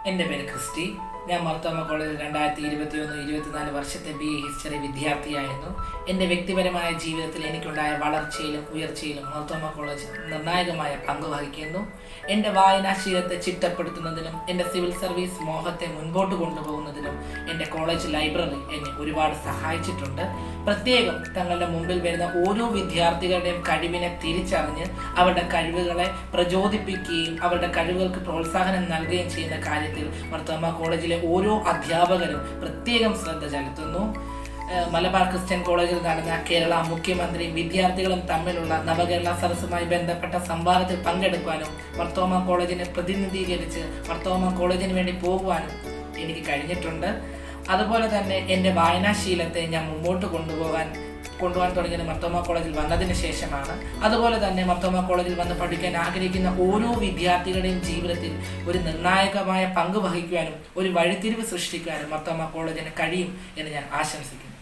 എൻ്റെ പേര് ക്രിസ്റ്റി. ഞാൻ മർത്തോമ കോളേജിൽ 2021-24 വർഷത്തെ BA ഹിസ്റ്ററി വിദ്യാർത്ഥിയായിരുന്നു. എൻ്റെ വ്യക്തിപരമായ ജീവിതത്തിൽ എനിക്കുണ്ടായ വളർച്ചയിലും ഉയർച്ചയിലും മർത്തോമ കോളേജ് നിർണായകമായ പങ്ക് വഹിക്കുന്നു. എൻ്റെ വായനാശീലത്തെ ചിട്ടപ്പെടുത്തുന്നതിനും എൻ്റെ സിവിൽ സർവീസ് മോഹത്തെ മുൻപോട്ട് കൊണ്ടുപോകുന്നതിനും എൻ്റെ കോളേജ് ലൈബ്രറി എന്നെ ഒരുപാട് സഹായിച്ചിട്ടുണ്ട്. പ്രത്യേകം തങ്ങളുടെ മുമ്പിൽ വരുന്ന ഓരോ വിദ്യാർത്ഥികളുടെയും കഴിവിനെ തിരിച്ചറിഞ്ഞ് അവരുടെ കഴിവുകളെ പ്രചോദിപ്പിക്കുകയും അവരുടെ കഴിവുകൾക്ക് പ്രോത്സാഹനം നൽകുകയും ചെയ്യുന്ന കാര്യത്തിൽ മർത്തോമ കോളേജിലെ ഓരോ അധ്യാപകരും പ്രത്യേകം ശ്രദ്ധ ചെലുത്തുന്നു. മലബാർ ക്രിസ്ത്യൻ കോളേജിൽ നടന്ന കേരള മുഖ്യമന്ത്രിയും വിദ്യാർത്ഥികളും തമ്മിലുള്ള നവകേരള സദസ്സുമായി ബന്ധപ്പെട്ട സംവാദത്തിൽ പങ്കെടുക്കാനും മർത്തോമ കോളേജിനെ പ്രതിനിധീകരിച്ച് മർത്തോമ കോളേജിന് വേണ്ടി പോകുവാനും എനിക്ക് കഴിഞ്ഞിട്ടുണ്ട്. അതുപോലെ തന്നെ എൻ്റെ വായനാശീലത്തെ ഞാൻ മുമ്പോട്ട് കൊണ്ടുപോകാൻ തുടങ്ങിയത് മർത്തോമ കോളേജിൽ വന്നതിന് ശേഷമാണ്. അതുപോലെ തന്നെ മർത്തോമ കോളേജിൽ വന്ന് പഠിക്കാൻ ആഗ്രഹിക്കുന്ന ഓരോ വിദ്യാർത്ഥികളുടെയും ജീവിതത്തിൽ ഒരു നിർണായകമായ പങ്ക് വഹിക്കുവാനും ഒരു വഴിത്തിരിവ് സൃഷ്ടിക്കുവാനും മർത്തോമ കോളേജിന് കഴിയും എന്ന് ഞാൻ ആശംസിക്കുന്നു.